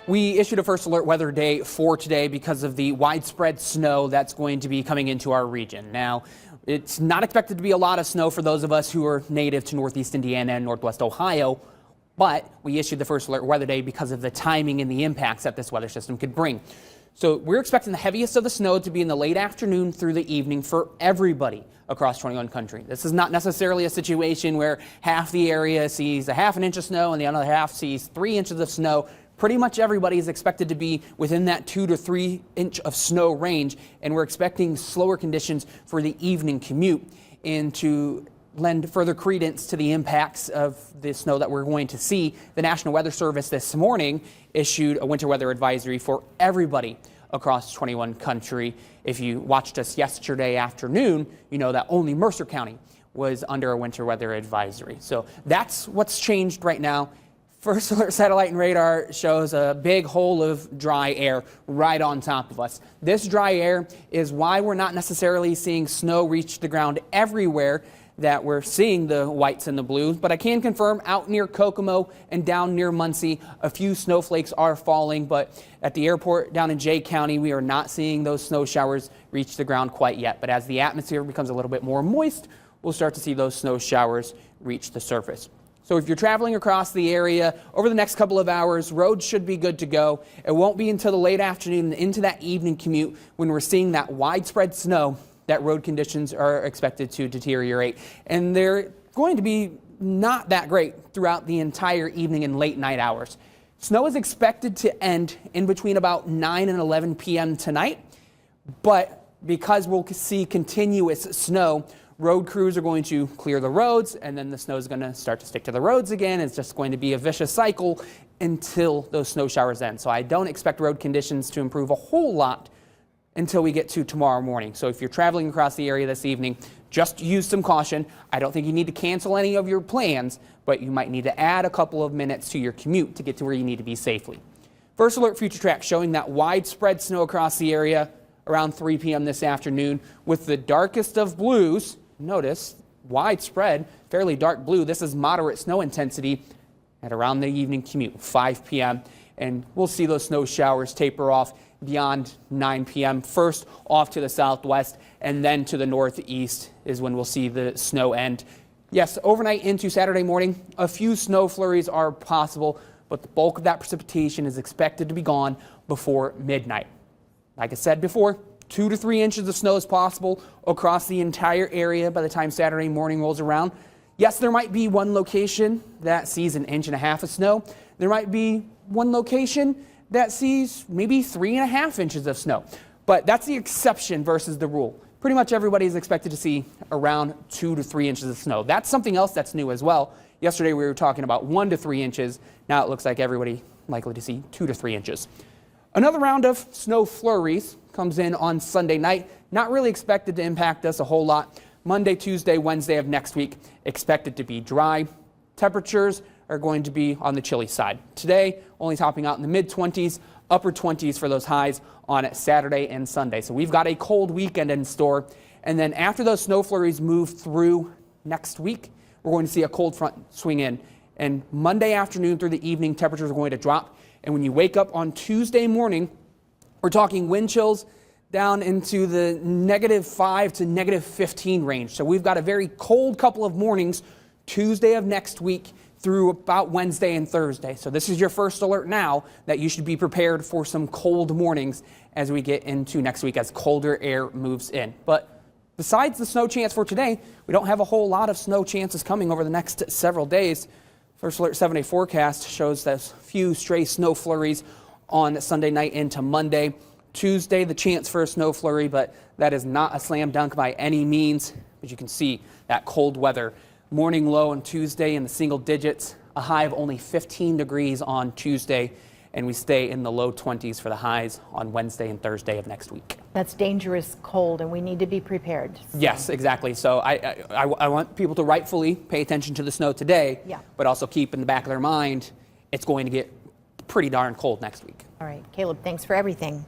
We issued a first alert weather day for today because of the widespread snow that's going to be coming into our region. Now, it's not expected to be a lot of snow for those of us who are native to Northeast Indiana and Northwest Ohio, but we issued the first alert weather day because of the timing and the impacts that this weather system could bring. So we're expecting the heaviest of the snow to be in the late afternoon through the evening for everybody across 21 country. This is not necessarily a situation where half the area sees a half an inch of snow and the other half sees 3 inches of snow. Pretty much everybody is expected to be within that 2 to 3 inch of snow range, and we're expecting slower conditions for the evening commute. And to lend further credence to the impacts of the snow that we're going to see, the National Weather Service this morning issued a winter weather advisory for everybody across 21 country. If you watched us yesterday afternoon, you know that only Mercer County was under a winter weather advisory. So that's what's changed right now. First alert satellite and radar shows a big hole of dry air right on top of us. This dry air is why we're not necessarily seeing snow reach the ground everywhere, that we're seeing the whites and the blues, but I can confirm out near Kokomo and down near Muncie, a few snowflakes are falling, but at the airport down in Jay County, we are not seeing those snow showers reach the ground quite yet. But as the atmosphere becomes a little bit more moist, we'll start to see those snow showers reach the surface. So if you're traveling across the area over the next couple of hours, roads should be good to go. It won't be until the late afternoon into that evening commute when we're seeing that widespread snow that road conditions are expected to deteriorate. And they're going to be not that great throughout the entire evening and late night hours. Snow is expected to end in between about 9 and 11 p.m. tonight, but because we'll see continuous snow, road crews are going to clear the roads, and then the snow is going to start to stick to the roads again. It's just going to be a vicious cycle until those snow showers end. So I don't expect road conditions to improve a whole lot until we get to tomorrow morning. So if you're traveling across the area this evening, just use some caution. I don't think you need to cancel any of your plans, but you might need to add a couple of minutes to your commute to get to where you need to be safely. First alert future track showing that widespread snow across the area around 3 p.m. this afternoon with the darkest of blues. Notice widespread, fairly dark blue. This is moderate snow intensity at around the evening commute, 5 p.m. And we'll see those snow showers taper off beyond 9 p.m. First off to the southwest and then to the northeast is when we'll see the snow end. Yes, overnight into Saturday morning, a few snow flurries are possible, but the bulk of that precipitation is expected to be gone before midnight. Like I said before, 2 to 3 inches of snow is possible across the entire area by the time Saturday morning rolls around. Yes, there might be one location that sees 1.5 inches of snow. There might be one location that sees maybe 3.5 inches of snow. But that's the exception versus the rule. Pretty much everybody is expected to see around 2 to 3 inches of snow. That's something else that's new as well. Yesterday we were talking about 1 to 3 inches. Now it looks like everybody likely to see 2 to 3 inches. Another round of snow flurries comes in on Sunday night. Not really expected to impact us a whole lot. Monday, Tuesday, Wednesday of next week expected to be dry. Temperatures are going to be on the chilly side. Today, only topping out in the mid-20s, upper 20s for those highs on Saturday and Sunday. So we've got a cold weekend in store. And then after those snow flurries move through next week, we're going to see a cold front swing in. And Monday afternoon through the evening, temperatures are going to drop. And when you wake up on Tuesday morning, we're talking wind chills down into the -5 to -15 range. So we've got a very cold couple of mornings Tuesday of next week through about Wednesday and Thursday. So this is your first alert now that you should be prepared for some cold mornings as we get into next week as colder air moves in. But besides the snow chance for today, we don't have a whole lot of snow chances coming over the next several days. First alert 7-day forecast shows those few stray snow flurries on Sunday night into Monday. Tuesday, the chance for a snow flurry, but that is not a slam dunk by any means. As you can see, that cold weather. Morning low on Tuesday in the single digits, a high of only 15 degrees on Tuesday, and we stay in the low 20s for the highs on Wednesday and Thursday of next week. That's dangerous cold, and we need to be prepared. So. Yes, exactly. So I want people to rightfully pay attention to the snow today, but also keep in the back of their mind, it's going to get pretty darn cold next week. All right, Caleb, thanks for everything.